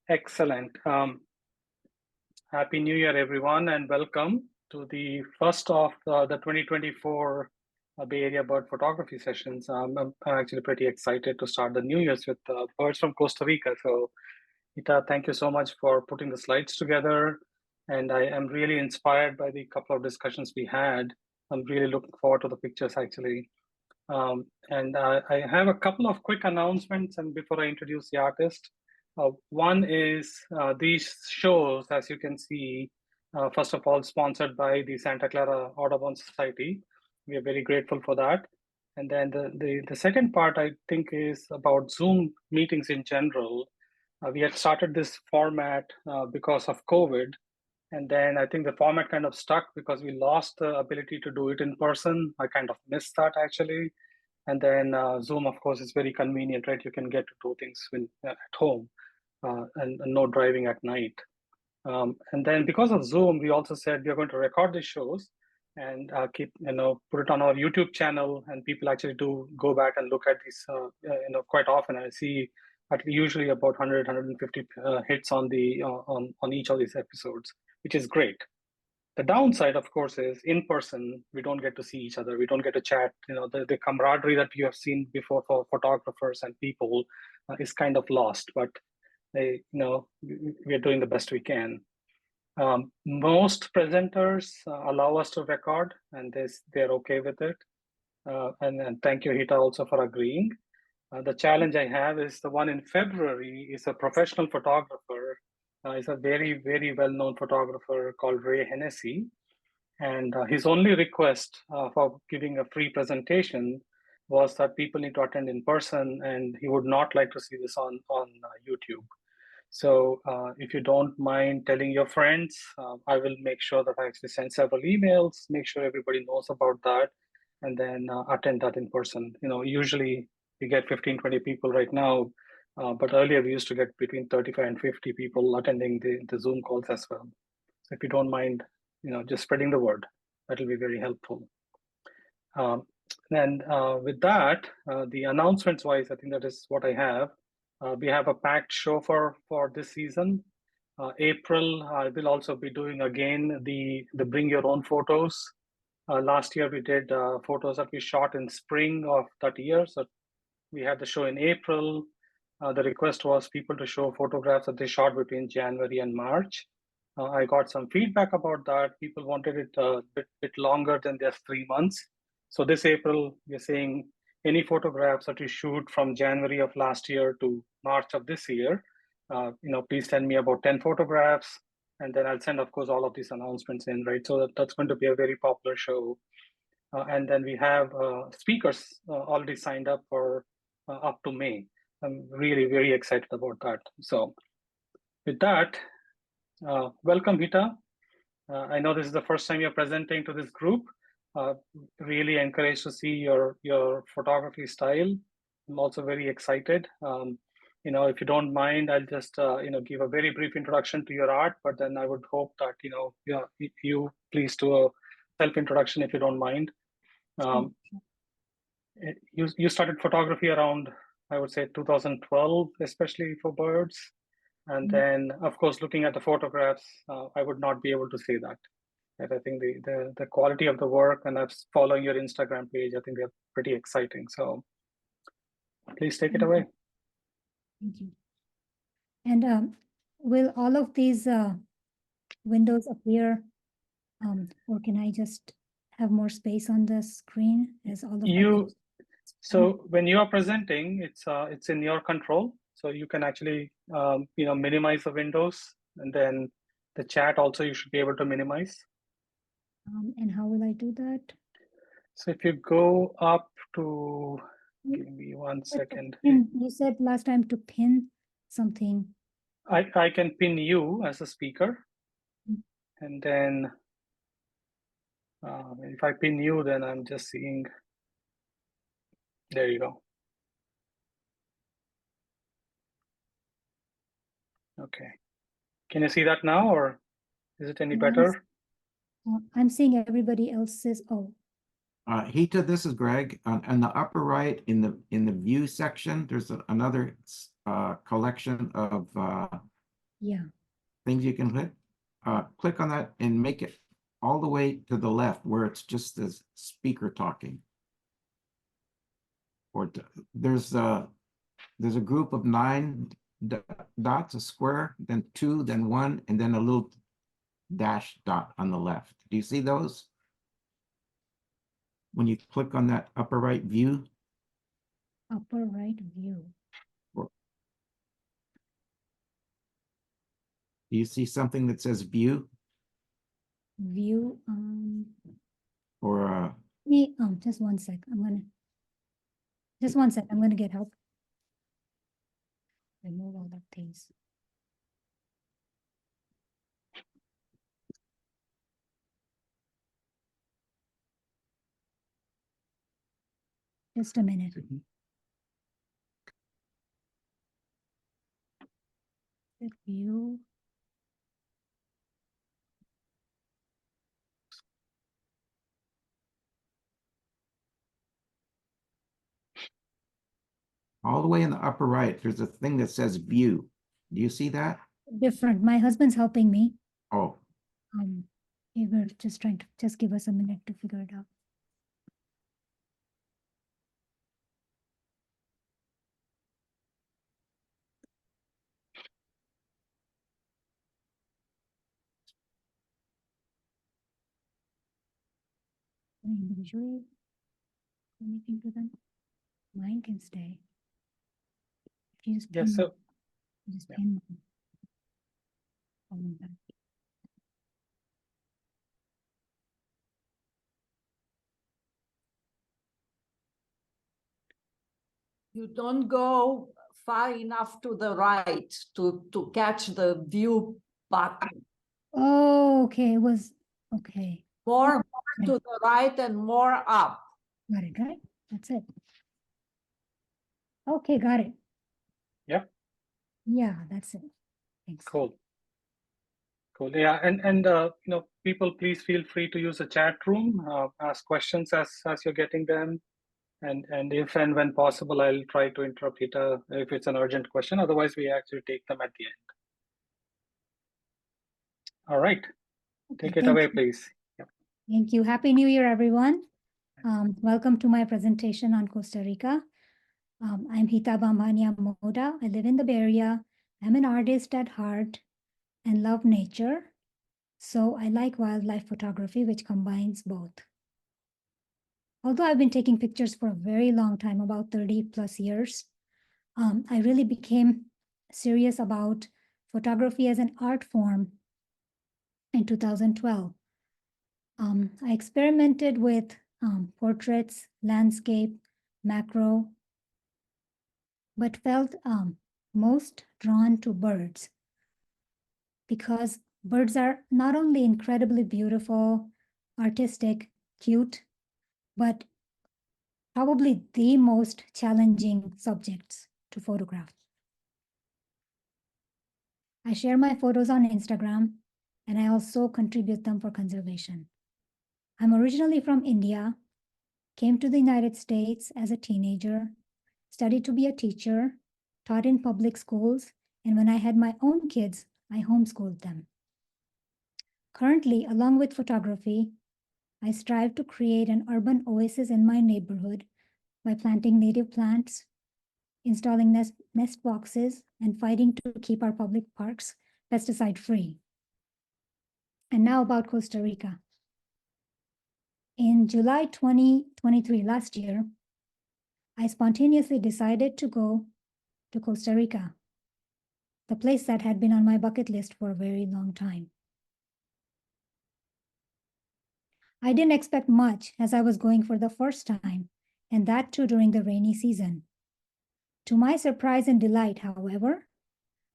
Excellent. Happy New Year, everyone, and welcome to the first of the 2024 Bay Area bird photography sessions. I'm actually pretty excited to start the New Year's with birds from Costa Rica. So, Hita, thank you so much for putting the slides together. And I am really inspired by the couple of discussions we had. I'm really looking forward to the pictures, actually. I have a couple of quick announcements, and before I introduce the artist. One is these shows, as you can see, first of all, sponsored by the Santa Clara Audubon Society. We are very grateful for that. And then the second part, I think, is about Zoom meetings in general. We had started this format because of COVID. And then I think the format kind of stuck because we lost the ability to do it in person. I kind of missed that, actually. And then Zoom, of course, is very convenient, right? You can get to do things at home. And no driving at night. And then because of Zoom, we also said we are going to record the shows and put it on our YouTube channel, and people actually do go back and look at these, quite often. I see usually about 100, 150 hits on each of these episodes, which is great. The downside, of course, is in person, we don't get to see each other. We don't get to chat. The camaraderie that you have seen before for photographers and people is kind of lost, but we're doing the best we can. Most presenters allow us to record, and they're okay with it. And thank you, Hita, also for agreeing. The challenge I have is the one in February is a professional photographer. He's a very, very well-known photographer called Ray Hennessy. And his only request for giving a free presentation was that people need to attend in person, and he would not like to see this on YouTube. So if you don't mind telling your friends, I will make sure that I actually send several emails, make sure everybody knows about that, and then attend that in person. Usually we get 15, 20 people right now, but earlier we used to get between 35 and 50 people attending the Zoom calls as well. So if you don't mind, just spreading the word, that'll be very helpful. And with that, the announcements wise, I think that is what I have. We have a packed show for this season. April, I will also be doing again the bring your own photos. Last year we did photos that we shot in spring of that year. So we had the show in April. The request was people to show photographs that they shot between January and March. I got some feedback about that. People wanted it a bit longer than just 3 months. So this April, we're saying any photographs that you shoot from January of last year to March of this year, please send me about 10 photographs, and then I'll send, of course, all of these announcements in, right? So that's going to be a very popular show. And then we have speakers already signed up for up to May. I'm really very excited about that. So with that, welcome, Hita. I know this is the first time you're presenting to this group. Really encouraged to see your photography style. I'm also very excited. If you don't mind, I'll just give a very brief introduction to your art, but then I would hope that you please do a self-introduction if you don't mind. You started photography around, I would say, 2012, especially for birds. And then, of course, looking at the photographs, I would not be able to say that. And I think the quality of the work, and I'm following your Instagram page, I think they're pretty exciting. So please take it away. Thank you. And will all of these windows appear, or can I just have more space on the screen as all of So when you are presenting, it's in your control. So you can actually minimize the windows, and then the chat also you should be able to minimize. And how will I do that? So if you go up to, give me 1 second. You said last time to pin something. I can pin you as a speaker. And then if I pin you, then I'm just seeing, there you go. Okay. Can you see that now, or is it any better? I'm seeing everybody else's. Oh. Hita, this is Greg. On the upper right, in the view section, there's another collection of Yeah. things you can hit. Click on that and make it all the way to the left where it's just this speaker talking. Or there's a group of 9 dots, a square, then 2, then 1, and then a little dash dot on the left. Do you see those? When you click on that upper right view. Upper right view. Do you see something that says view? View. Or Just one sec. Just one sec. I'm gonna get help. Remove all the things. Just a minute. The view. all the way in the upper right, there's a thing that says view. Do you see that? Different. My husband's helping me. Oh, We were just trying to just give us a minute to figure it out. Individually, anything to them. Mine can stay. If you just Yes, so just yeah. pin mine. Following that. You don't go far enough to the right to catch the view button. Oh, okay. It was okay. More to the right and more up. Got it, right? That's it. Okay, got it. Yep. Yeah, that's it. Thanks. Cool. Cool. Yeah, and people, please feel free to use the chat room, ask questions as you're getting them, and if and when possible, I'll try to interrupt Hita if it's an urgent question. Otherwise, we actually take them at the end. All right, Okay, take it thank away, you. please. Yep. Thank you. Happy New Year, everyone. Welcome to my presentation on Costa Rica. I'm Hita Bambhania-Modha. I live in the Bay Area. I'm an artist at heart and love nature. So I like wildlife photography, which combines both. Although I've been taking pictures for a very long time, about 30 plus years, I really became serious about photography as an art form in 2012. I experimented with portraits, landscape, macro, but felt most drawn to birds because birds are not only incredibly beautiful, artistic, cute, but probably the most challenging subjects to photograph. I share my photos on Instagram, and I also contribute them for conservation. I'm originally from India, came to the United States as a teenager, studied to be a teacher, taught in public schools, and when I had my own kids, I homeschooled them. Currently, along with photography, I strive to create an urban oasis in my neighborhood by planting native plants, installing nest boxes, and fighting to keep our public parks pesticide-free. And now about Costa Rica. In July 2023, last year, I spontaneously decided to go to Costa Rica, the place that had been on my bucket list for a very long time. I didn't expect much as I was going for the first time, and that too during the rainy season. To my surprise and delight, however,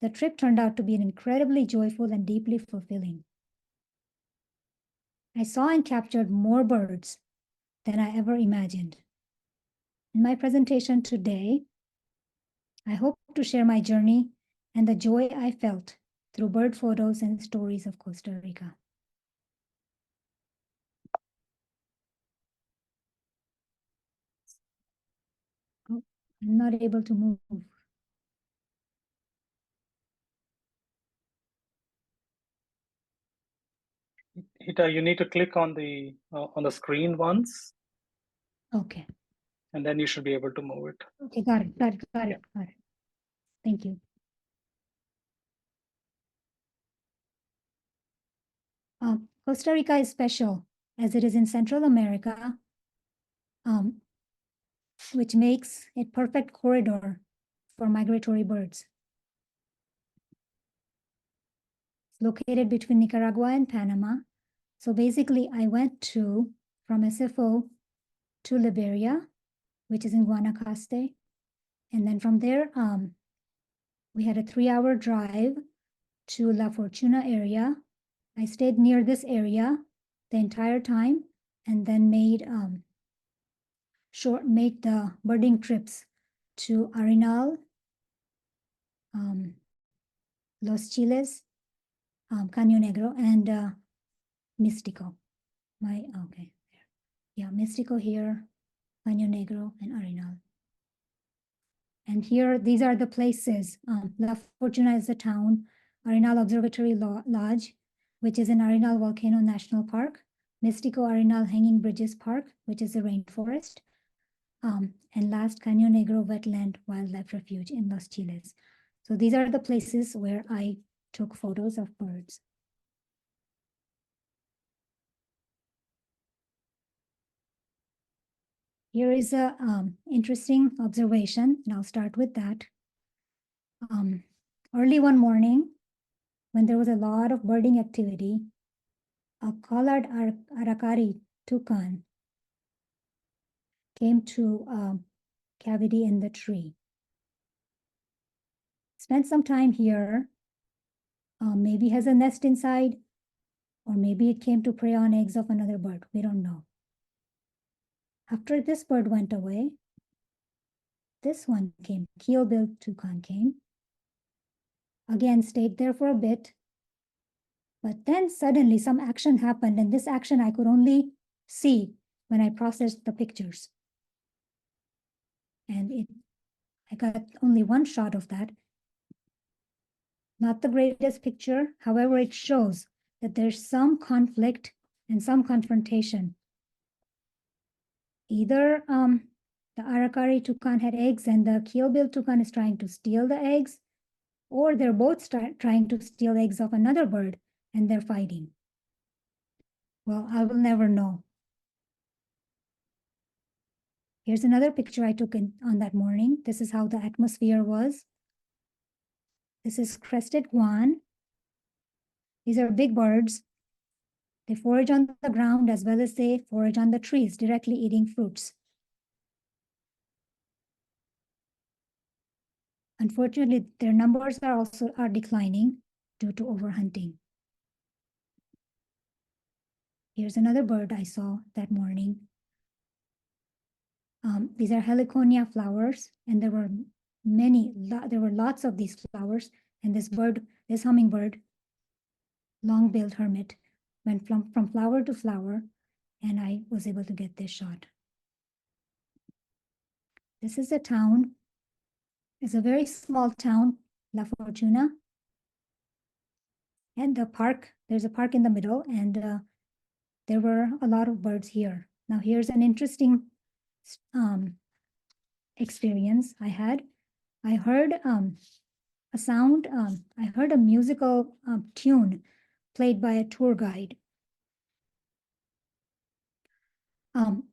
the trip turned out to be incredibly joyful and deeply fulfilling. I saw and captured more birds than I ever imagined. In my presentation today, I hope to share my journey and the joy I felt through bird photos and stories of Costa Rica. Oh, I'm not able to move. Hita, you need to click on the screen once, Okay. and then you should be able to move it. Okay, got it. Got it. Thank you. Costa Rica is special as it is in Central America, which makes it perfect corridor for migratory birds. It's located between Nicaragua and Panama. So basically, I went from SFO to Liberia, which is in Guanacaste. And then from there, we had a 3-hour drive to La Fortuna area. I stayed near this area the entire time and then made the birding trips to Arenal, Los Chiles, Cano Negro, and Mystico. Mystico here, Cano Negro, and Arenal. And here, these are the places. La Fortuna is the town, Arenal Observatory Lodge, which is in Arenal Volcano National Park, Mystico Arenal Hanging Bridges Park, which is a rainforest, and last, Cano Negro Wetland Wildlife Refuge in Los Chiles. So these are the places where I took photos of birds. Here is a interesting observation, and I'll start with that. Early one morning, when there was a lot of birding activity, a collared aracari toucan came to a cavity in the tree. Spent some time here, maybe has a nest inside, or maybe it came to prey on eggs of another bird. We don't know. After this bird went away, this one came, keel-billed toucan came. Again, stayed there for a bit. But then suddenly some action happened, and this action I could only see when I processed the pictures. And I got only one shot of that. Not the greatest picture. However, it shows that there's some conflict and some confrontation. Either the aracari toucan had eggs and the keel-billed toucan is trying to steal the eggs, or they're both trying to steal eggs of another bird and they're fighting. Well, I will never know. Here's another picture I took on that morning. This is how the atmosphere was. This is crested guan. These are big birds. They forage on the ground as well as they forage on the trees, directly eating fruits. Unfortunately, their numbers are declining due to overhunting. Here's another bird I saw that morning. These are heliconia flowers, and there were lots of these flowers. And this hummingbird, long-billed hermit, went from flower to flower, and I was able to get this shot. This is a town. It's a very small town, La Fortuna. And there's a park in the middle, and there were a lot of birds here. Now here's an interesting experience I had. I heard a sound, I heard a musical tune played by a tour guide. And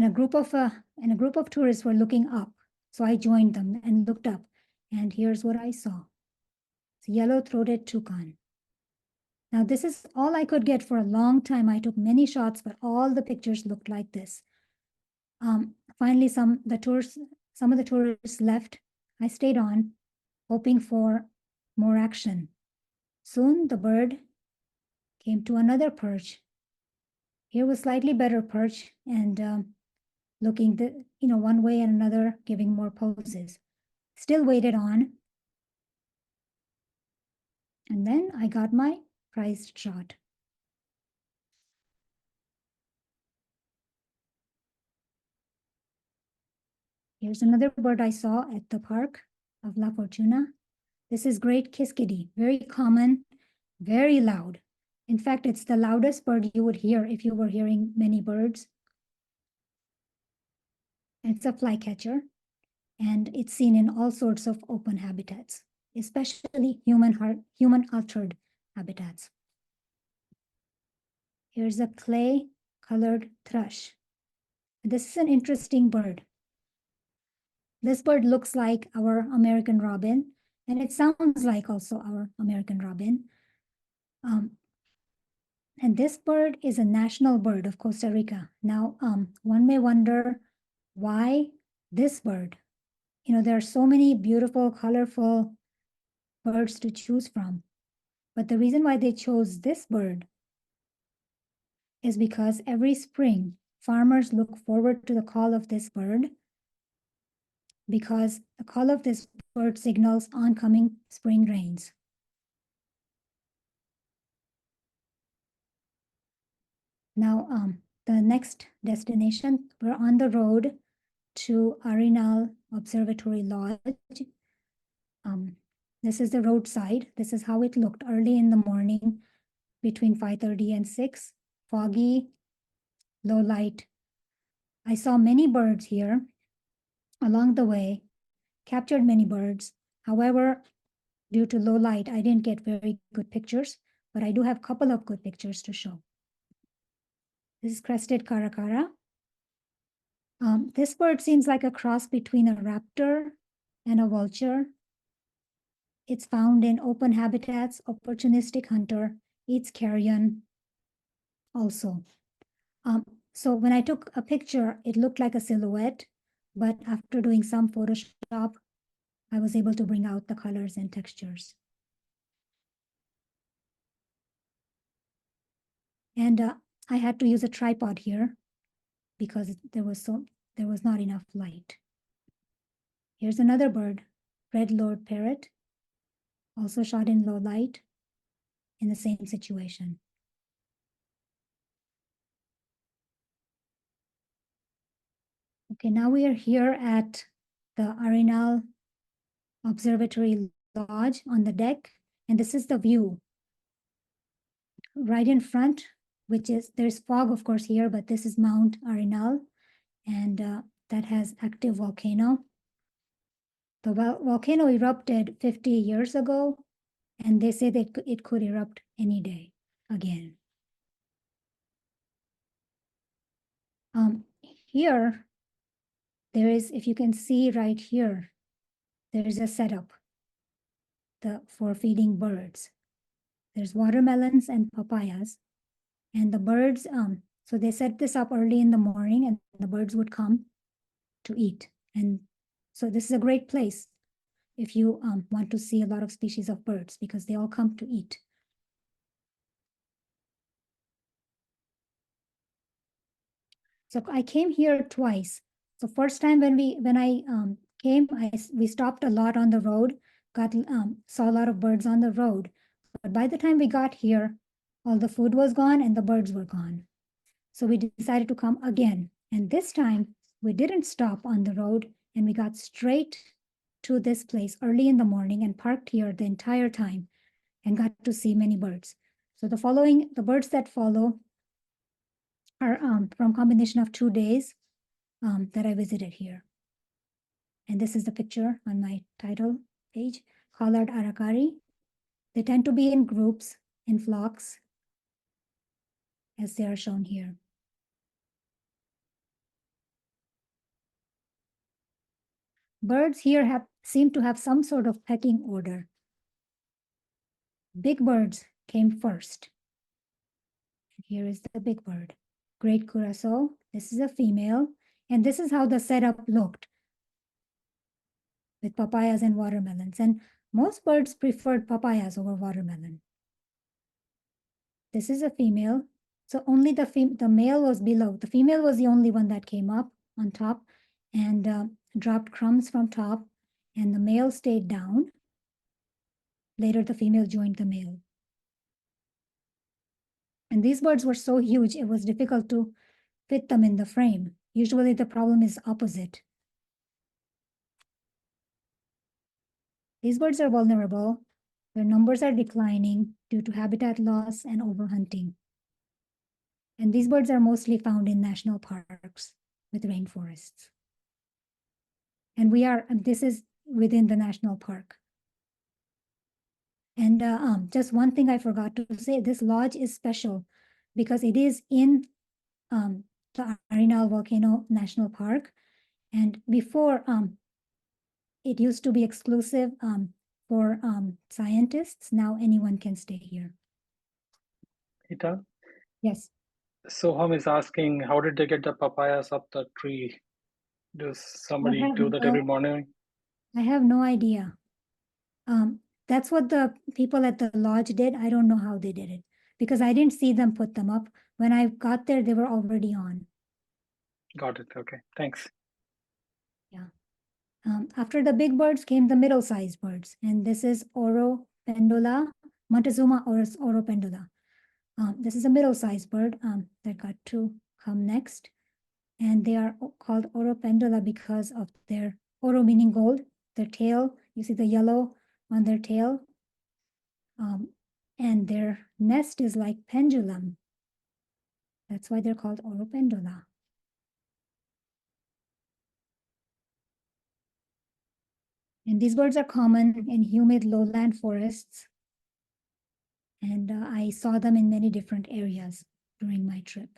a group of tourists were looking up. So I joined them and looked up, and here's what I saw. It's a yellow-throated toucan. Now this is all I could get for a long time. I took many shots, but all the pictures looked like this. Finally, some of the tourists left. I stayed on, hoping for more action. Soon the bird came to another perch. Here was slightly better perch, and looking one way and another, giving more poses. Still waited on. And then I got my prized shot. Here's another bird I saw at the park of La Fortuna. This is great kiskadee, very common, very loud. In fact, it's the loudest bird you would hear if you were hearing many birds. It's a flycatcher, and it's seen in all sorts of open habitats, especially human-altered habitats. Here's a clay-colored thrush. This is an interesting bird. This bird looks like our American robin, and it sounds like also our American robin. And this bird is a national bird of Costa Rica. Now, one may wonder why this bird? You know, there are so many beautiful, colorful birds to choose from. But the reason why they chose this bird is because every spring, farmers look forward to the call of this bird, because the call of this bird signals oncoming spring rains. Now, the next destination, we're on the road to Arenal Observatory Lodge. This is the roadside. This is how it looked early in the morning between 5:30 and 6, foggy, low light. I saw many birds here along the way, captured many birds. However, due to low light, I didn't get very good pictures, but I do have a couple of good pictures to show. This is crested caracara. This bird seems like a cross between a raptor and a vulture. It's found in open habitats, opportunistic hunter, eats carrion also. So when I took a picture, it looked like a silhouette, but after doing some Photoshop, I was able to bring out the colors and textures. And I had to use a tripod here because there was not enough light. Here's another bird, red lord parrot, also shot in low light in the same situation. Okay, now we are here at the Arenal Observatory Lodge on the deck, and this is the view. Right in front, there's fog, of course, here, but this is Mount Arenal, and that has active volcano. The volcano erupted 50 years ago, and they say that it could erupt any day again. Here, there is, if you can see right here, there is a setup for feeding birds. There's watermelons and papayas, and the birds, so they set this up early in the morning, and the birds would come to eat. And so this is a great place if you want to see a lot of species of birds, because they all come to eat. So I came here twice. So first time when I came, we stopped a lot on the road, saw a lot of birds on the road. But by the time we got here, all the food was gone and the birds were gone. So we decided to come again. And this time we didn't stop on the road, and we got straight to this place early in the morning and parked here the entire time and got to see many birds. So the birds that follow are from combination of 2 days that I visited here. And this is the picture on my title page, collared aracari. They tend to be in groups, in flocks, as they are shown here. Birds here seem to have some sort of pecking order. Big birds came first. Here is the big bird, great curassow. This is a female, and this is how the setup looked with papayas and watermelons. And most birds preferred papayas over watermelon. This is a female. So only the male was below. The female was the only one that came up on top and dropped crumbs from top, and the male stayed down. Later, the female joined the male. And these birds were so huge, it was difficult to fit them in the frame. Usually the problem is opposite. These birds are vulnerable. Their numbers are declining due to habitat loss and overhunting. And these birds are mostly found in national parks with rainforests. And this is within the national park. And just one thing I forgot to say, this lodge is special because it is in the Arenal Volcano National Park. And before, it used to be exclusive for scientists. Now anyone can stay here. Hita? Yes. Soham is asking, how did they get the papayas up the tree? Does somebody do that every morning? I have no idea. That's what the people at the lodge did. I don't know how they did it because I didn't see them put them up. When I got there, they were already on. Got it. Okay, thanks. Yeah. After the big birds came the middle-sized birds, and this is Oropendula, Montezuma Oropendula. This is a middle-sized bird that got to come next, and they are called Oropendula because of their oro meaning gold. Their tail, you see the yellow on their tail, and their nest is like pendulum. That's why they're called Oropendula. And these birds are common in humid lowland forests. And I saw them in many different areas during my trip.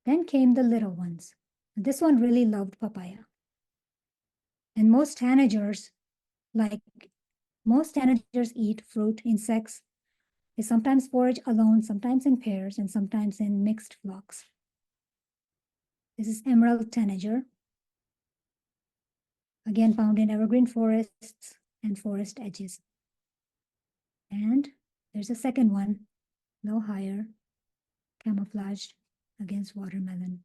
Then came the little ones. This one really loved papaya. And most tanagers eat fruit, insects. They sometimes forage alone, sometimes in pairs, and sometimes in mixed flocks. This is emerald tanager. Again, found in evergreen forests and forest edges. And there's a second one, a little higher, camouflaged against watermelon.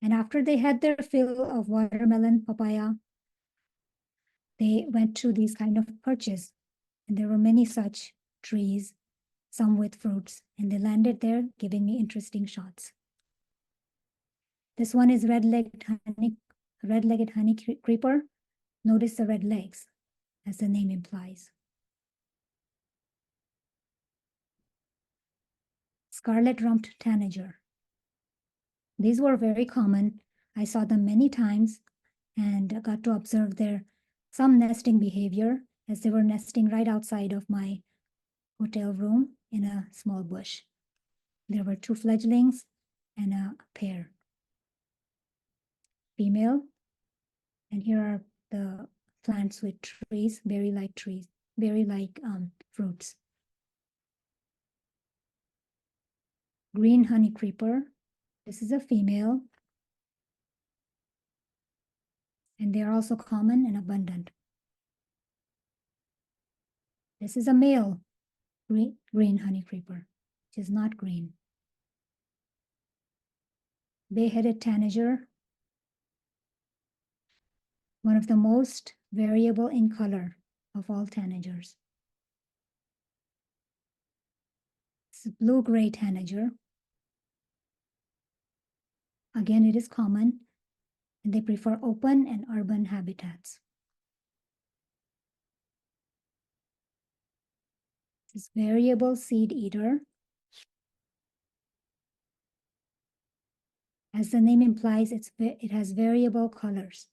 And after they had their fill of watermelon, papaya, they went to these kind of perches. And there were many such trees, some with fruits, and they landed there, giving me interesting shots. This one is red-legged honey creeper. Notice the red legs, as the name implies. Scarlet-rumped tanager. These were very common. I saw them many times and got to observe some nesting behavior as they were nesting right outside of my hotel room in a small bush. There were 2 fledglings and a pair. Female. And here are the plants with trees, berry-like fruits. Green honey creeper. This is a female. And they are also common and abundant. This is a male green honey creeper, which is not green. Bay-headed tanager, one of the most variable in color of all tanagers. This is blue-gray tanager. Again, it is common, and they prefer open and urban habitats. This is variable seed eater. As the name implies, it has variable colors,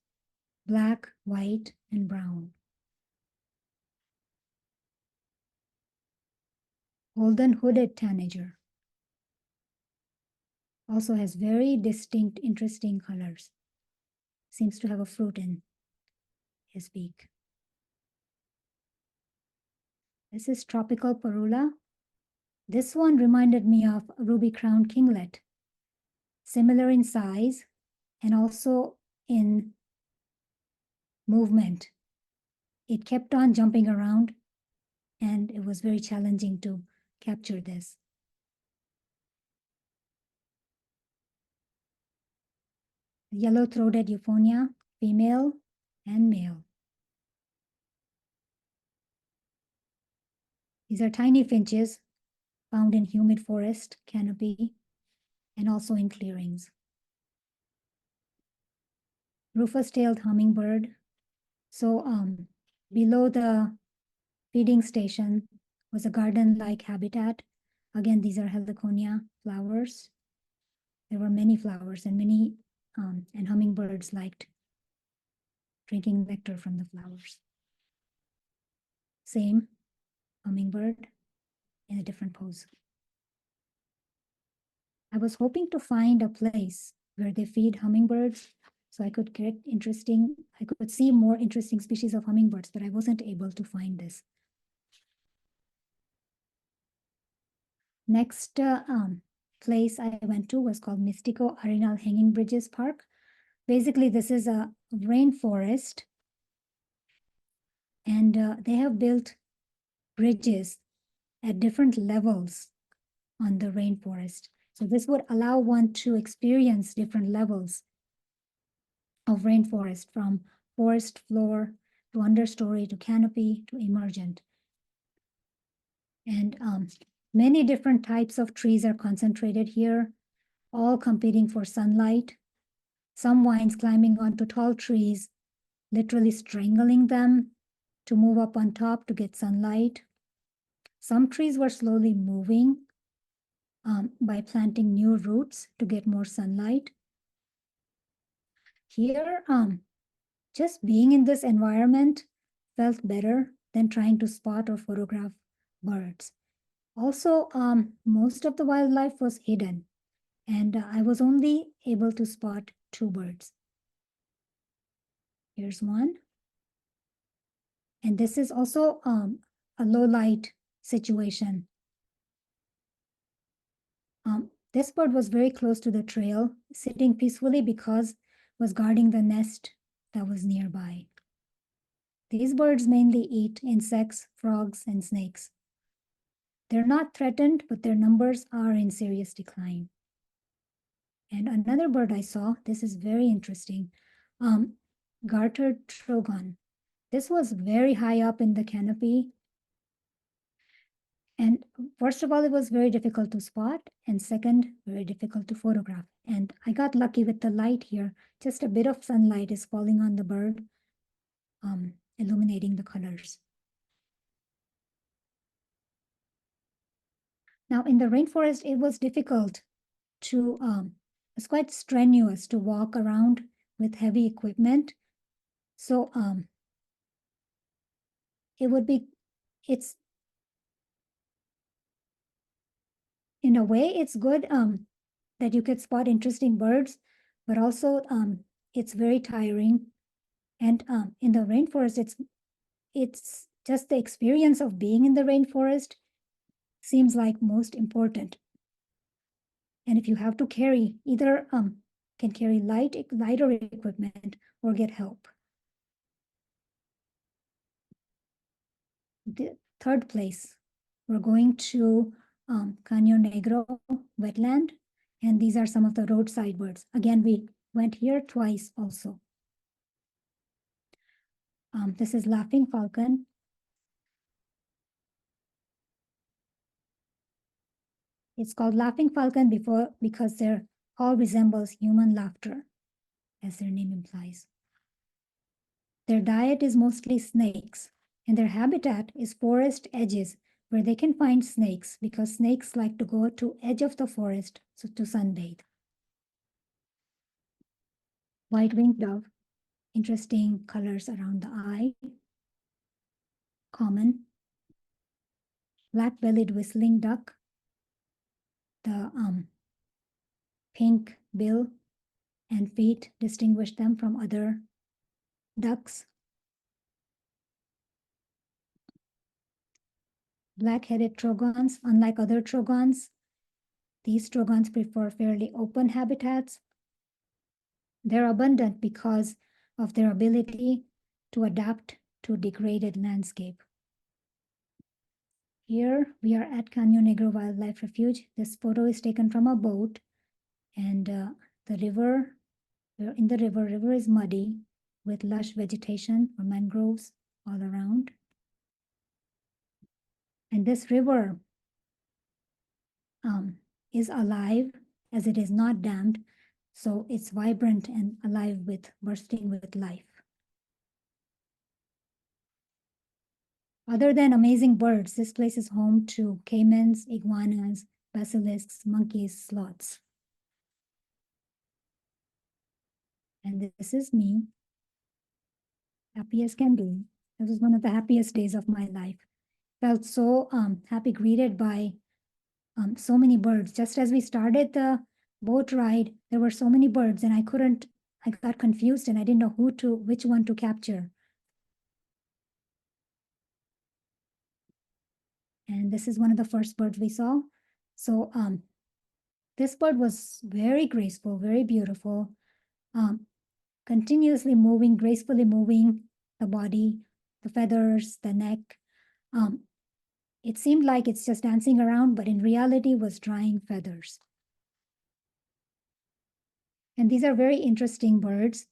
black, white, and brown. Golden hooded tanager. Also has very distinct, interesting colors. Seems to have a fruit in his beak. This is tropical parula. This one reminded me of a ruby-crowned kinglet, similar in size and also in movement. It kept on jumping around, and it was very challenging to capture this. Yellow-throated euphonia, female and male. These are tiny finches found in humid forest canopy and also in clearings. Rufous-tailed hummingbird, So below the feeding station was a garden-like habitat. Again, these are heliconia flowers. There were many flowers and and hummingbirds liked drinking nectar from the flowers. Same hummingbird in a different pose. I was hoping to find a place where they feed hummingbirds so I could see more interesting species of hummingbirds, but I wasn't able to find this. Next place I went to was called Mystico Arenal Hanging Bridges Park. Basically, this is a rainforest, and they have built bridges at different levels on the rainforest. So this would allow one to experience different levels of rainforest, from forest floor to understory to canopy to emergent. And many different types of trees are concentrated here, all competing for sunlight. Some vines climbing onto tall trees, literally strangling them to move up on top to get sunlight. Some trees were slowly moving by planting new roots to get more sunlight. Here, just being in this environment felt better than trying to spot or photograph birds. Also, most of the wildlife was hidden, and I was only able to spot 2 birds. Here's one. And this is also a low light situation. This bird was very close to the trail, sitting peacefully because was guarding the nest that was nearby. These birds mainly eat insects, frogs, and snakes. They're not threatened, but their numbers are in serious decline. And another bird I saw, this is very interesting, gartered trogon. This was very high up in the canopy. And first of all, it was very difficult to spot, and second, very difficult to photograph. And I got lucky with the light here. Just a bit of sunlight is falling on the bird, illuminating the colors. Now, in the rainforest, it was difficult to, it's quite strenuous to walk around with heavy equipment. So it's, in a way, it's good that you could spot interesting birds, but also it's very tiring. And in the rainforest, it's just the experience of being in the rainforest seems like most important. And if you have to carry, either can carry lighter equipment or get help. The third place, we're going to Cano Negro wetland, and these are some of the roadside birds. Again, we went here twice also. This is laughing falcon. It's called laughing falcon because their call resembles human laughter, as their name implies. Their diet is mostly snakes, and their habitat is forest edges where they can find snakes because snakes like to go to edge of the forest to sunbathe. White-winged dove, interesting colors around the eye. Common. Black-bellied whistling duck. The pink bill and feet distinguish them from other ducks. Black-headed trogons, unlike other trogons, these trogons prefer fairly open habitats. They're abundant because of their ability to adapt to degraded landscape. Here we are at Cano Negro Wildlife Refuge. This photo is taken from a boat, and the river, we're in the river. River is muddy with lush vegetation or mangroves all around. And this river is alive as it is not dammed, so it's vibrant and alive with bursting with life. Other than amazing birds, this place is home to caimans, iguanas, basilisks, monkeys, sloths. And this is me, happy as can be. This was one of the happiest days of my life. Felt so happy, greeted by so many birds. Just as we started the boat ride, there were so many birds, and I got confused and I didn't know which one to capture. And this is one of the first birds we saw. So this bird was very graceful, very beautiful, continuously moving, gracefully moving the body, the feathers, the neck. It seemed like it's just dancing around, but in reality was drying feathers. And these are very interesting birds.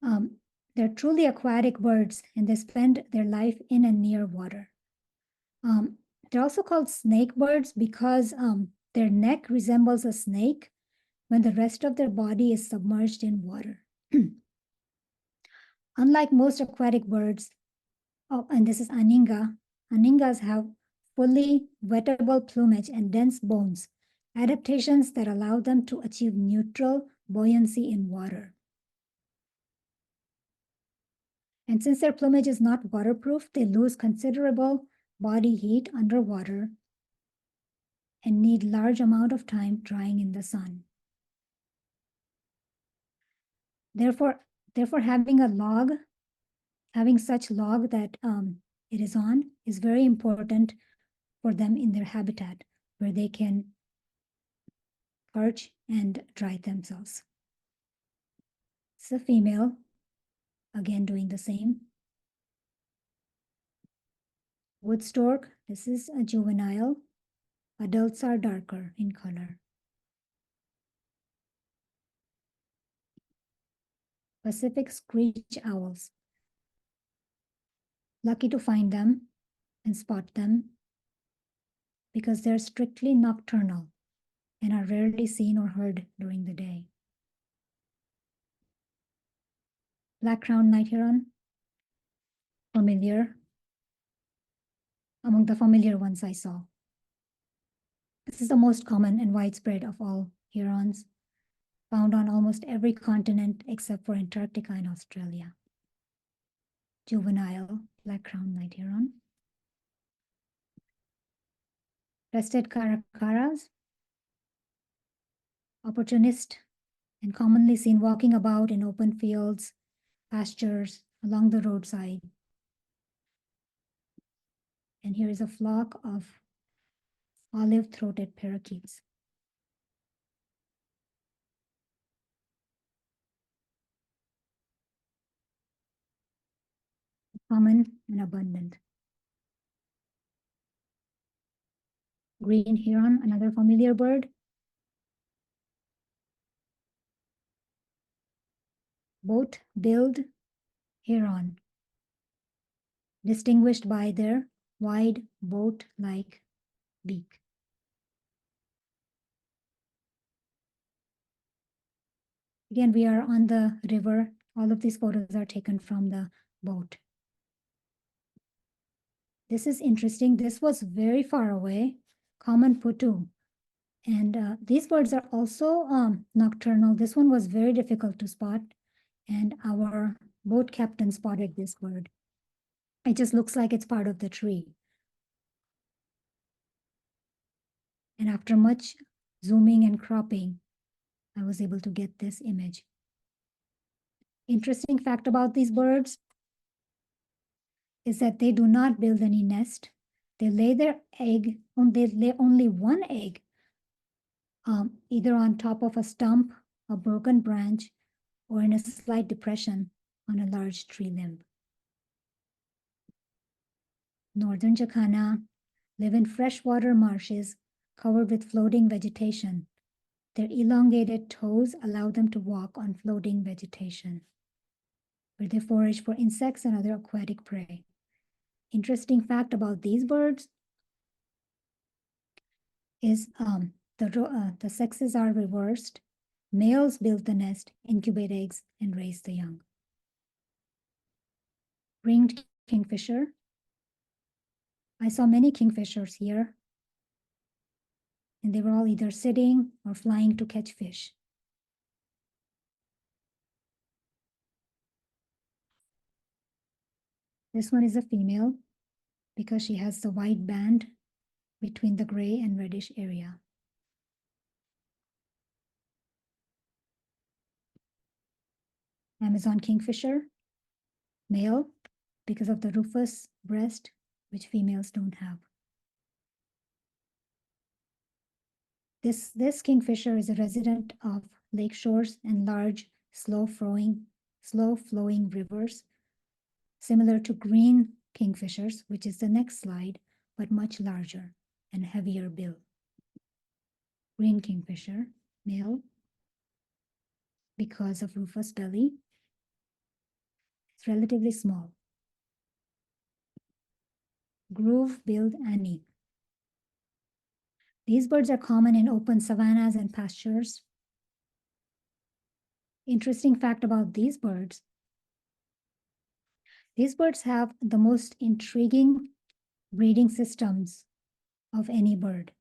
They're truly aquatic birds, and they spend their life in and near water. They're also called snake birds because their neck resembles a snake when the rest of their body is submerged in water. Unlike most aquatic birds, and this is aninga, aningas have fully wettable plumage and dense bones, adaptations that allow them to achieve neutral buoyancy in water. And since their plumage is not waterproof, they lose considerable body heat underwater and need large amount of time drying in the sun. Therefore having such log that it is on is very important for them in their habitat where they can perch and dry themselves. It's a female, again doing the same. Wood stork, this is a juvenile. Adults are darker in color. Pacific screech owls. Lucky to find them and spot them because they're strictly nocturnal and are rarely seen or heard during the day. Black-crowned night heron, familiar, among the familiar ones I saw. This is the most common and widespread of all herons, found on almost every continent except for Antarctica and Australia. Juvenile black-crowned night heron. Crested caracaras, opportunist and commonly seen walking about in open fields, pastures, along the roadside. And here is a flock of olive-throated parakeets. Common and abundant. Green heron, another familiar bird. Boat-billed heron, distinguished by their wide boat-like beak. Again, we are on the river. All of these photos are taken from the boat. This is interesting. This was very far away, common putu. And these birds are also nocturnal. This one was very difficult to spot, and our boat captain spotted this bird. It just looks like it's part of the tree. And after much zooming and cropping, I was able to get this image. Interesting fact about these birds is that they do not build any nest. They lay their egg, they lay only one egg, either on top of a stump, a broken branch, or in a slight depression on a large tree limb. Northern jacana live in freshwater marshes covered with floating vegetation. Their elongated toes allow them to walk on floating vegetation, where they forage for insects and other aquatic prey. Interesting fact about these birds is the sexes are reversed. Males build the nest, incubate eggs, and raise the young. Ringed kingfisher. I saw many kingfishers here, and they were all either sitting or flying to catch fish. This one is a female because she has the white band between the gray and reddish area. Amazon kingfisher, male, because of the rufous breast, which females don't have. This kingfisher is a resident of lake shores and large, slow-flowing rivers, similar to green kingfishers, which is the next slide, but much larger and heavier bill. Green kingfisher, male, because of rufous belly. It's relatively small. Groove-billed Annie. These birds are common in open savannas and pastures. Interesting fact about these birds have the most intriguing breeding systems of any bird.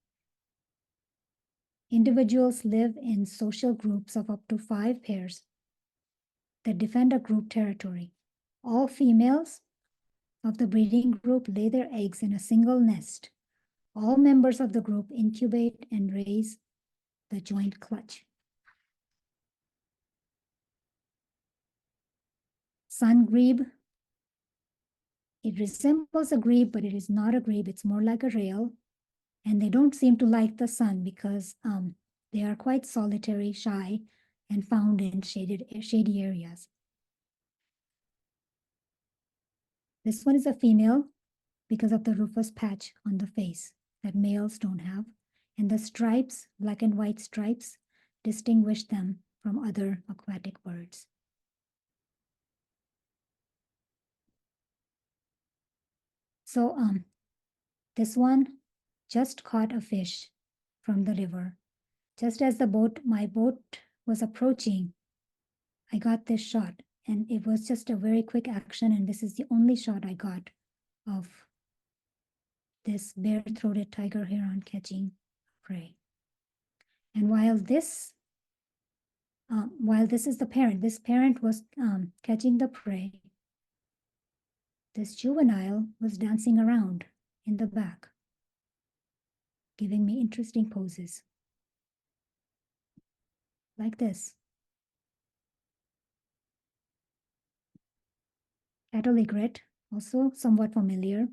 Individuals live in social groups of up to 5 pairs that defend a group territory. All females of the breeding group lay their eggs in a single nest. All members of the group incubate and raise the joint clutch. Sun grebe. It resembles a grebe, but it is not a grebe. It's more like a rail. And they don't seem to like the sun because they are quite solitary, shy, and found in shady areas. This one is a female because of the rufous patch on the face that males don't have. And the stripes, black and white stripes, distinguish them from other aquatic birds. So this one just caught a fish from the river. Just as my boat was approaching, I got this shot, and it was just a very quick action, and this is the only shot I got of this bare-throated tiger heron catching prey. And while this is the parent, this parent was catching the prey, this juvenile was dancing around in the back, giving me interesting poses. Like this. Cattle egret, also somewhat familiar.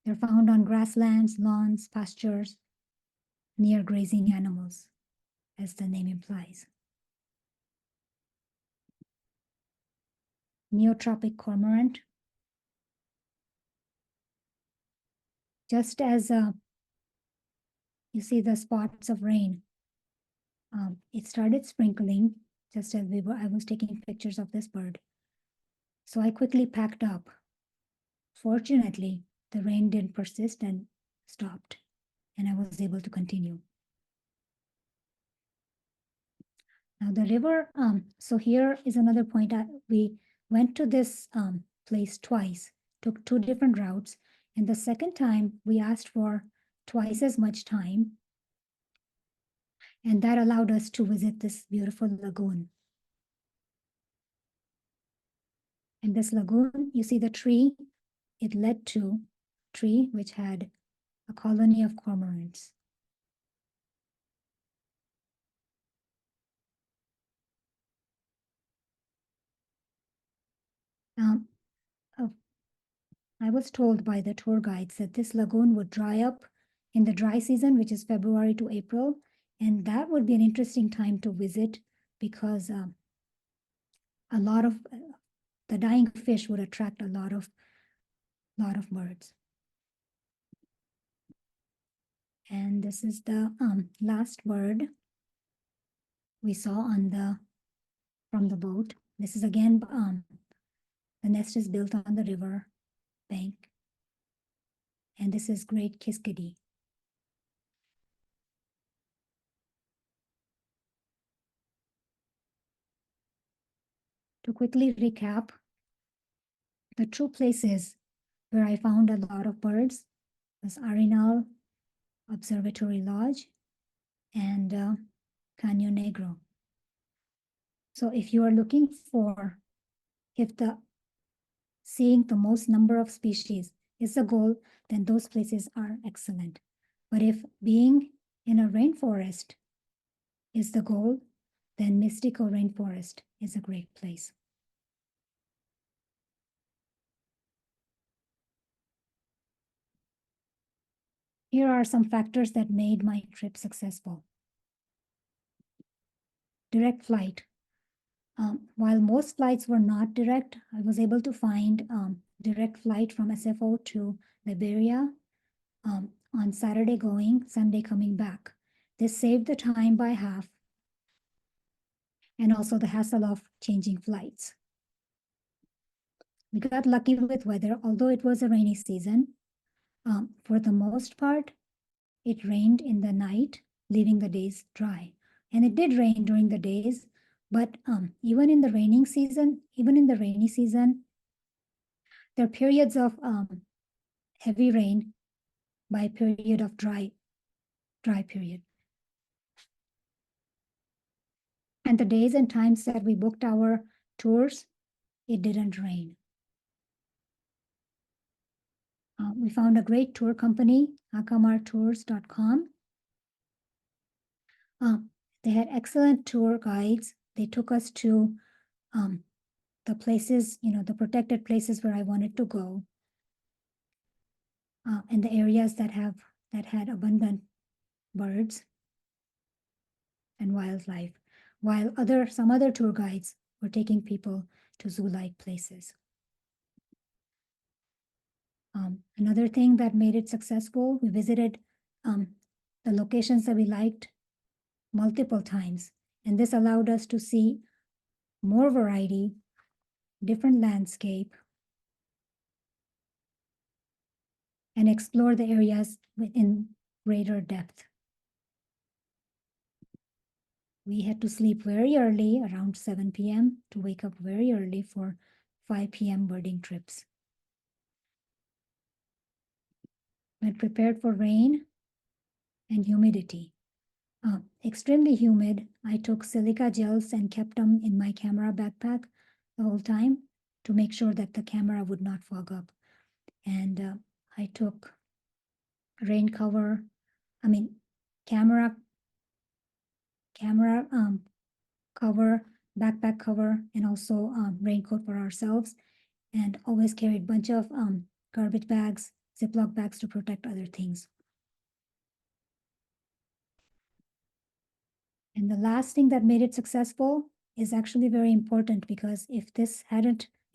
They're found on grasslands, lawns, pastures, near grazing animals, as the name implies. Neotropic cormorant. Just as you see the spots of rain, it started sprinkling just as I was taking pictures of this bird. So I quickly packed up. Fortunately, the rain didn't persist and stopped, and I was able to continue. Now the river, so here is another point. We went to this place twice, took 2 different routes, and the second time we asked for twice as much time, and that allowed us to visit this beautiful lagoon. And this lagoon, you see the tree, it led to a tree which had a colony of cormorants. I was told by the tour guides that this lagoon would dry up in the dry season, which is February to April, and that would be an interesting time to visit because a lot of the dying fish would attract a lot of birds. And this is the last bird we saw from the boat. This is again, the nest is built on the river bank. And this is great kiskadee. To quickly recap, the true places where I found a lot of birds was Arenal, Observatory Lodge, and Cano Negro. So if you are looking for seeing the most number of species is the goal, then those places are excellent. But if being in a rainforest is the goal, then Mystico Rainforest is a great place. Here are some factors that made my trip successful. Direct flight. While most flights were not direct, I was able to find direct flight from SFO to Liberia on Saturday going, Sunday coming back. This saved the time by half and also the hassle of changing flights. We got lucky with weather, although it was a rainy season. For the most part, it rained in the night, leaving the days dry. And it did rain during the days, but even in the rainy season, there are periods of heavy rain by period of dry period. And the days and times that we booked our tours, it didn't rain. We found a great tour company, akamartours.com. They had excellent tour guides. They took us to the places, the protected places where I wanted to go, and the areas that had abundant birds and wildlife, while some other tour guides were taking people to zoo-like places. Another thing that made it successful, we visited the locations that we liked multiple times, and this allowed us to see more variety, different landscape, and explore the areas in greater depth. We had to sleep very early, around 7 p.m., to wake up very early for 5 p.m. birding trips. When prepared for rain and humidity. Extremely humid. I took silica gels and kept them in my camera backpack the whole time to make sure that the camera would not fog up. And I took rain cover, camera cover, backpack cover, and also raincoat for ourselves, and always carried a bunch of garbage bags, Ziploc bags to protect other things. And the last thing that made it successful is actually very important, because if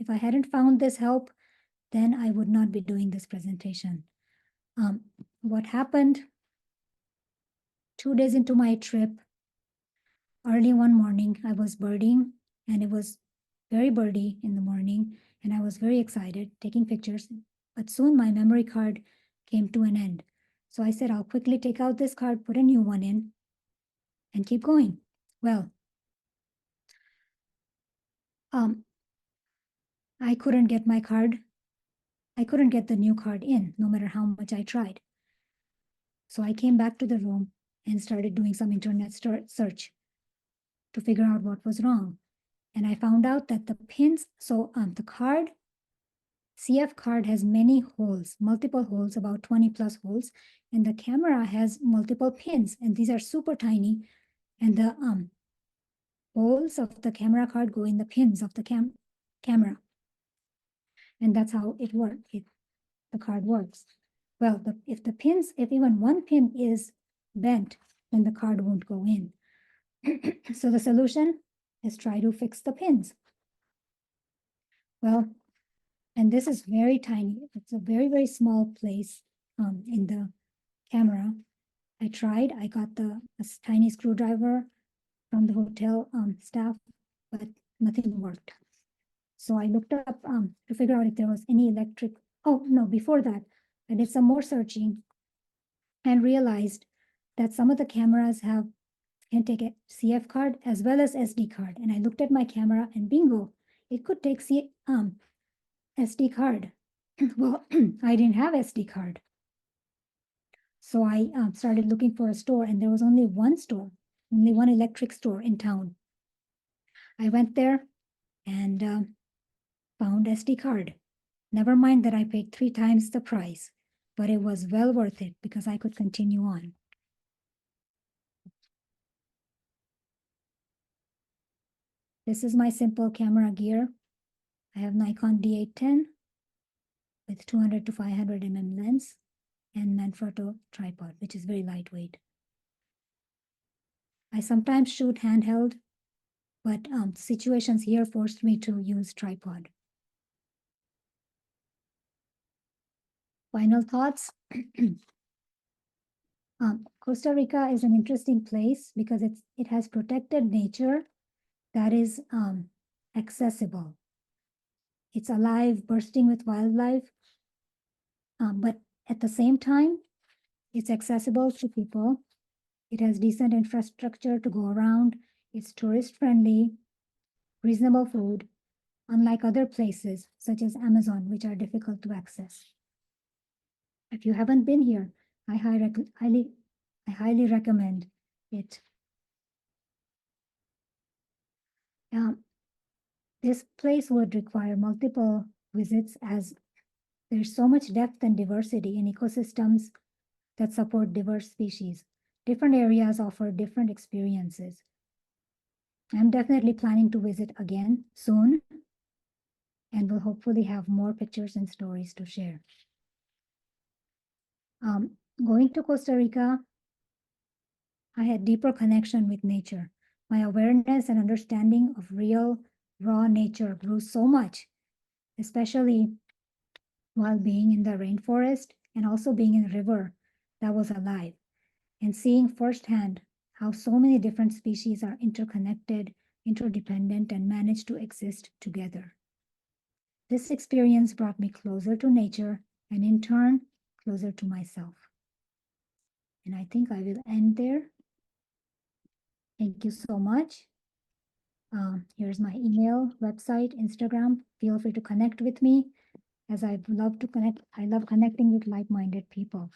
I hadn't found this help, then I would not be doing this presentation. What happened 2 days into my trip, early one morning, I was birding, and it was very birdy in the morning, and I was very excited, taking pictures, but soon my memory card came to an end. So I said, I'll quickly take out this card, put a new one in, and keep going. Well, I couldn't get my card. I couldn't get the new card in, no matter how much I tried. So I came back to the room and started doing some internet search to figure out what was wrong. And I found out that the pins, the card, CF card has many holes, multiple holes, about 20 plus holes, and the camera has multiple pins, and these are super tiny, and the holes of the camera card go in the pins of the camera. And that's how it works. The card works. Well, if even one pin is bent, then the card won't go in. So the solution is try to fix the pins. Well, and this is very tiny. It's a very, very small place in the camera. I tried. I got a tiny screwdriver from the hotel staff, but nothing worked. So I looked up to figure out if there was any electric. Oh, no, before that, I did some more searching and realized that some of the cameras can take a CF card as well as SD card. And I looked at my camera and bingo, it could take SD card. well, I didn't have SD card. So I started looking for a store, and there was only one store, only one electric store in town. I went there and found SD card. Never mind that I paid 3 times the price, but it was well worth it because I could continue on. This is my simple camera gear. I have Nikon D810 with 200 to 500 mm lens and Manfrotto tripod, which is very lightweight. I sometimes shoot handheld, but situations here forced me to use tripod. Final thoughts. Costa Rica is an interesting place because it has protected nature that is accessible. It's alive, bursting with wildlife, but at the same time, it's accessible to people. It has decent infrastructure to go around. It's tourist friendly, reasonable food, unlike other places such as Amazon, which are difficult to access. If you haven't been here, I highly recommend it. This place would require multiple visits as there's so much depth and diversity in ecosystems that support diverse species. Different areas offer different experiences. I'm definitely planning to visit again soon, and will hopefully have more pictures and stories to share. Going to Costa Rica, I had deeper connection with nature. My awareness and understanding of real, raw nature grew so much, especially while being in the rainforest and also being in a river that was alive, and seeing firsthand how so many different species are interconnected, interdependent, and manage to exist together. This experience brought me closer to nature and in turn, closer to myself. And I think I will end there. Thank you so much. Here's my email, website, Instagram. Feel free to connect with me as I love to connect. I love connecting with like-minded people.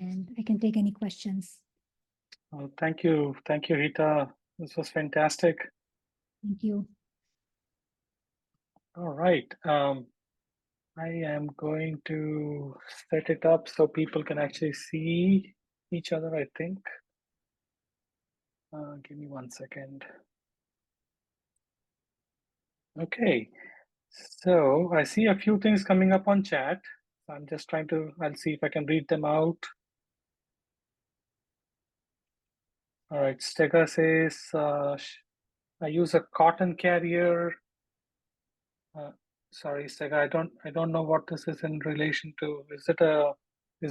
And I can take any questions. Oh, thank you. Thank you, Hita. This was fantastic. Thank you. All right. I am going to set it up so people can actually see each other, I think. Give me 1 second. Okay. So I see a few things coming up on chat. I'm just trying to, I'll see if I can read them out. All right. Stega says, I use a cotton carrier. Sorry, Stega, I don't know what this is in relation to. Is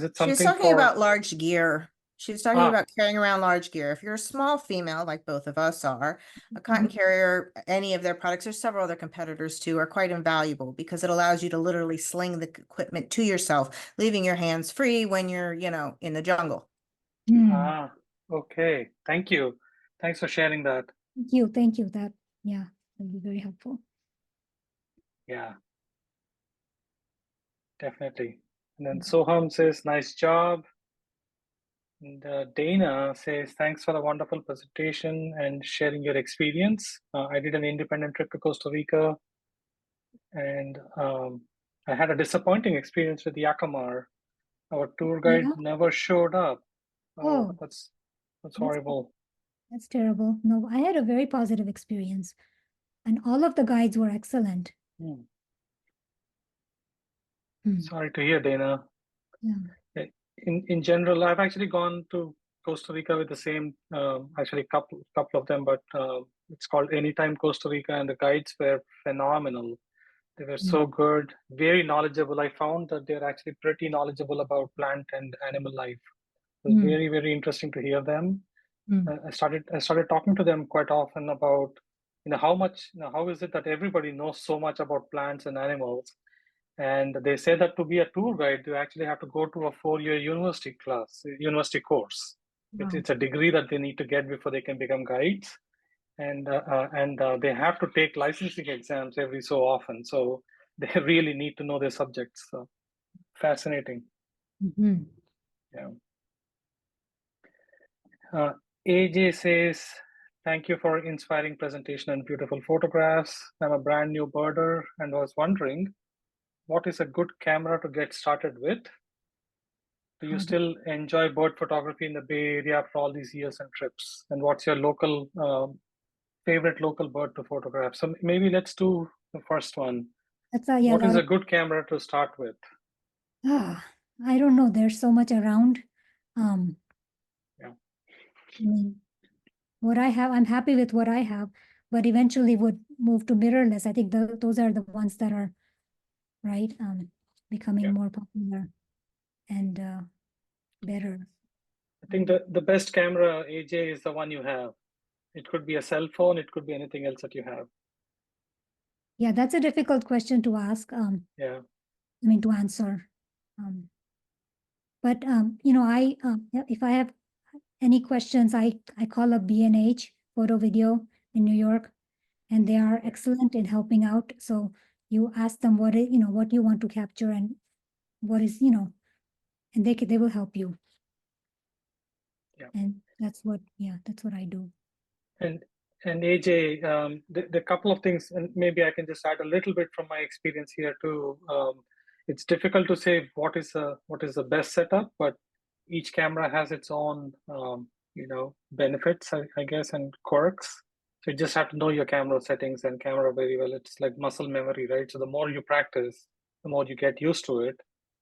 it something She's talking for about large gear. She's talking about carrying around large gear. If you're a small female, like both of us are, a cotton carrier, any of their products, there's several other competitors too, are quite invaluable because it allows you to literally sling the equipment to yourself, leaving your hands free when you're, in the jungle. Okay. Thank you. Thanks for sharing that. Thank you. That will be very helpful. Yeah, definitely. And then Soham says, nice job. And Dana says, thanks for the wonderful presentation and sharing your experience. I did an independent trip to Costa Rica, and I had a disappointing experience with Yakimar. Our tour guide never showed up. Oh, that's horrible. That's terrible. No, I had a very positive experience, and all of the guides were excellent. Sorry to hear, Dana. Yeah. In general, I've actually gone to Costa Rica with the same, actually couple of them, but it's called Anytime Costa Rica, and the guides were phenomenal. They were so good, very knowledgeable. I found that they're actually pretty knowledgeable about plant and animal life. It was very, very interesting to hear them. I started talking to them quite often about, how is it that everybody knows so much about plants and animals? And they say that to be a tour guide, you actually have to go to a 4-year university course. Wow. It's a degree that they need to get before they can become guides. And they have to take licensing exams every so often. So they really need to know their subjects. So fascinating. Mhm. Yeah. AJ says, thank you for inspiring presentation and beautiful photographs. I'm a brand new birder and was wondering, what is a good camera to get started with? Do you still enjoy bird photography in the Bay Area after all these years and trips? And what's your local favorite local bird to photograph? So maybe let's do the first one. That's a, yeah, What is lot a good camera to start with? I don't know. There's so much around. Yeah. I mean, what I have, I'm happy with what I have, but eventually would move to mirrorless. I think those are the ones that are right, becoming Yeah. more popular and better. I think the best camera, AJ, is the one you have. It could be a cell phone, it could be anything else that you have. Yeah, that's a difficult question to ask. Yeah. I mean, to answer. But you know, if I have any questions, I call up B&H Photo Video in New York, and they are excellent in helping out. So you ask them what you know, what you want to capture and what is, you know, and they will help you. Yeah. And that's what I do. And AJ, the couple of things, and maybe I can just add a little bit from my experience here too. It's difficult to say what is the best setup, but each camera has its own you know, benefits, I guess, and quirks. So you just have to know your camera settings and camera very well. It's like muscle memory, right? So the more you practice, the more you get used to it.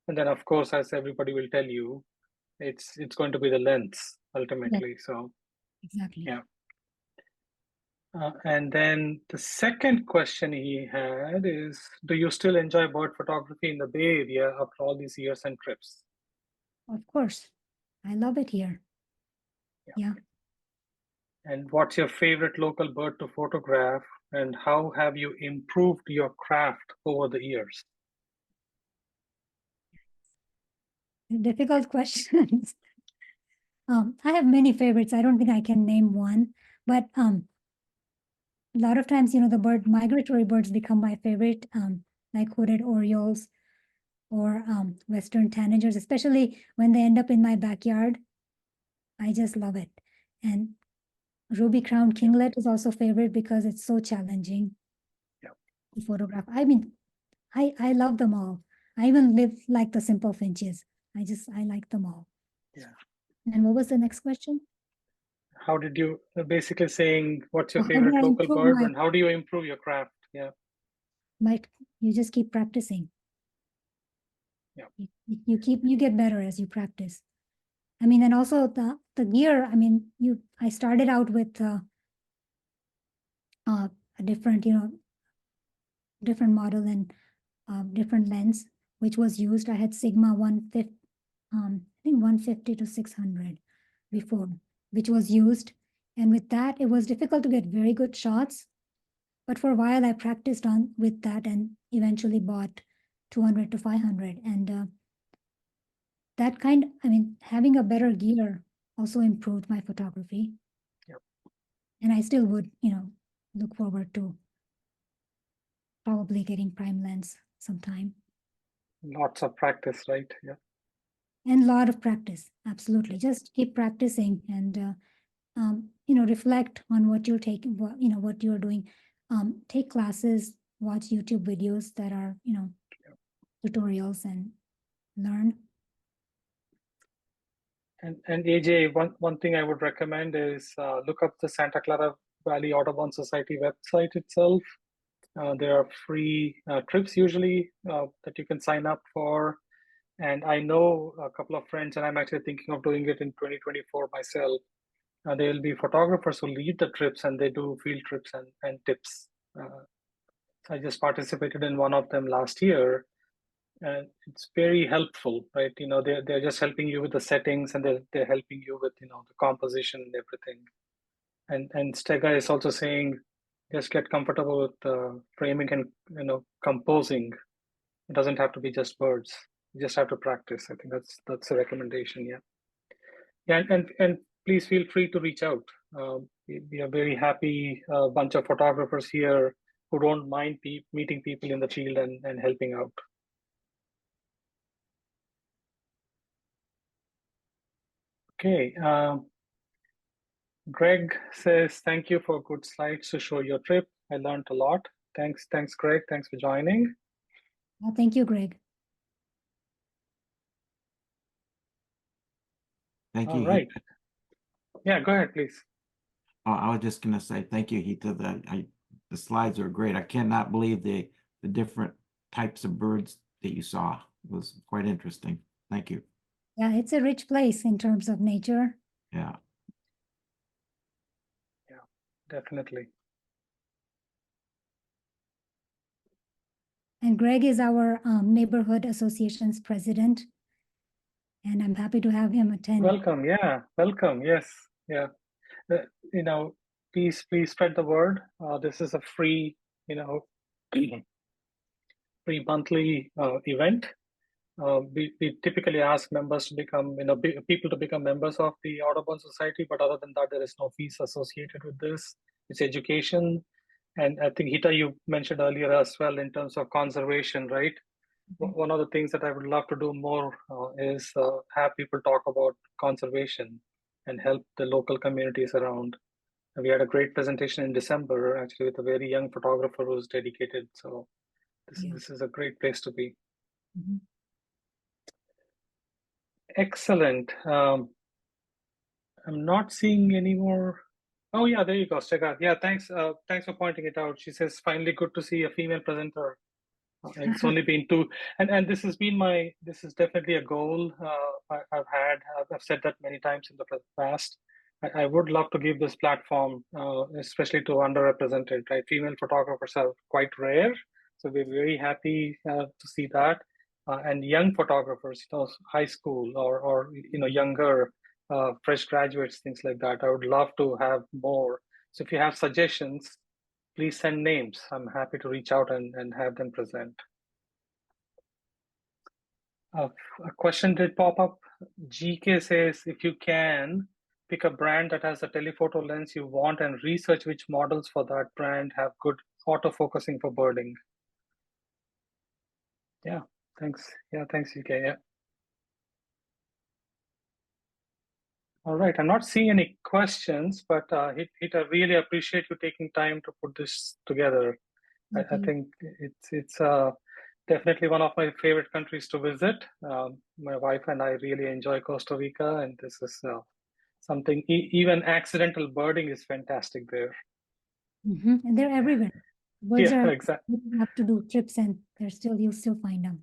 And then of course, as everybody will tell you, it's going to be the lens ultimately. Yeah. So Exactly. yeah. And then the second question he had is, do you still enjoy bird photography in the Bay Area after all these years and trips? Of course. I love it here. Yeah. And what's your favorite local bird to photograph, and how have you improved your craft over the years? Difficult questions. I have many favorites. I don't think I can name one, but a lot of times, you know, the migratory birds become my favorite, like hooded orioles or western tanagers, especially when they end up in my backyard. I just love it. And ruby-crowned kinglet is also favorite because it's so challenging to photograph. I mean, I love them all. I even live like the simple finches. I like them all. Yeah. And what was the next question? How did you, basically saying, what's your How do favorite I local improve bird and how do you improve your craft? Yeah. you just keep practicing. Yeah. You get better as you practice. I mean, and also the gear, I mean, I started out with a different, you know, different model and different lens, which was used. I had Sigma 150, I think 150 to 600 before, which was used. And with that, it was difficult to get very good shots. But for a while, I practiced with that and eventually bought 200 to 500. And that kind, I mean, having a better gear also improved my photography. Yep. And I still would, you know, look forward to probably getting prime lens sometime. Lots of practice, right? Yeah. And a lot of practice, absolutely. Just keep practicing and, you know, reflect on what you're taking, what you're doing. Take classes, watch YouTube videos that are, you know, tutorials and learn. And AJ, one thing I would recommend is look up the Santa Clara Valley Audubon Society website itself. There are free trips usually that you can sign up for. And I know a couple of friends, and I'm actually thinking of doing it in 2024 myself. There will be photographers who lead the trips and they do field trips and tips. I just participated in one of them last year. And it's very helpful, right? You know, they're just helping you with the settings and they're helping you with, you know, the composition and everything. And Stega is also saying, just get comfortable with framing and, you know, composing. It doesn't have to be just birds. You just have to practice. I think that's a recommendation. Yeah. Yeah, and please feel free to reach out. We are very happy bunch of photographers here who don't mind meeting people in the field and helping out. Okay. Greg says, thank you for good slides to show your trip. I learned a lot. Thanks, Greg. Thanks for joining. Thank you, Greg. Thank you. All right. Hita. Yeah, go ahead, please. I was just gonna say thank you, Hita. The slides are great. I cannot believe the different types of birds that you saw. It was quite interesting. Thank you. Yeah, it's a rich place in terms of nature. Yeah. Yeah, definitely. And Greg is our neighborhood association's president. And I'm happy to have him attend. Welcome. Yeah, welcome. Yes. Yeah. You know, please spread the word. This is a free, free monthly event. We typically ask members to become, people to become members of the Audubon Society, but other than that, there is no fees associated with this. It's education. And I think, Hita, you mentioned earlier as well in terms of conservation, right? Mhm. One of the things that I would love to do more is have people talk about conservation and help the local communities around. We had a great presentation in December, actually, with a very young photographer who's dedicated. So this is a great place to be. Mhm. Excellent. I'm not seeing any more. Oh yeah, there you go, Stega. Yeah, thanks. Thanks for pointing it out. She says, finally good to see a female presenter. It's only been two, and this has been this is definitely a goal I've had. I've said that many times in the past. I would love to give this platform, especially to underrepresented, right? Female photographers are quite rare, so we're very happy to see that. And young photographers, high school or younger, fresh graduates, things like that. I would love to have more. So if you have suggestions, please send names. I'm happy to reach out and have them present. A question did pop up. GK says, if you can, pick a brand that has a telephoto lens you want and research which models for that brand have good autofocusing for birding. Yeah, thanks. Yeah, thanks, GK. Yeah. All right, I'm not seeing any questions, but Hita, really appreciate you taking time to put this together. I think it's definitely one of my favorite countries to visit. My wife and I really enjoy Costa Rica, and this is something, even accidental birding is fantastic there. Mm-hmm. And they're everywhere. Birds Yeah, are, exactly. you have to do trips and you'll still find them.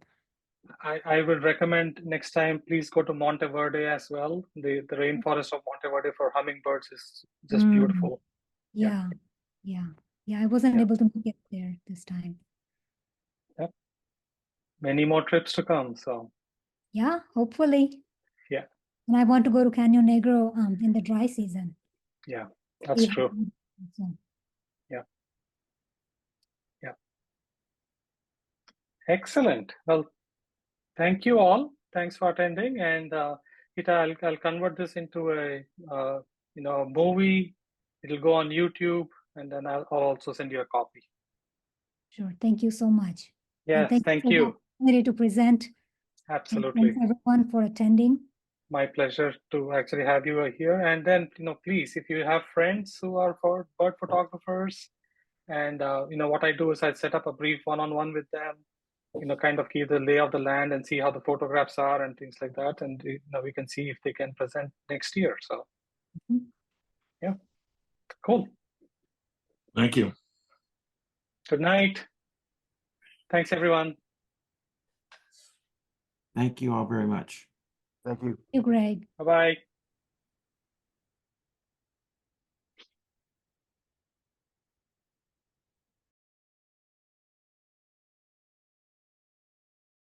I would recommend next time, please go to Monteverde as well. The rainforest of Monteverde for hummingbirds is just beautiful. Yeah. I wasn't able to make it there this time. Yep. Many more trips to come. So yeah, hopefully. Yeah. And I want to go to Cano Negro in the dry season. Yeah, that's true. Yeah. Excellent. Well, thank you all. Thanks for attending. And Hita, I'll convert this into a a movie. It'll go on YouTube, and then I'll also send you a copy. Sure. Thank you so much. Yes, thank you. Ready to present. Absolutely. And thanks everyone for attending. My pleasure to actually have you here. And then, please, if you have friends who are bird photographers, and what I do is I set up a brief one-on-one with them, kind of give the lay of the land and see how the photographs are and things like that. And we can see if they can present next year. So, yeah, cool. Thank you. Good night. Thanks, everyone. Thank you all very much. Thank you. Thank you, Greg. Bye-bye.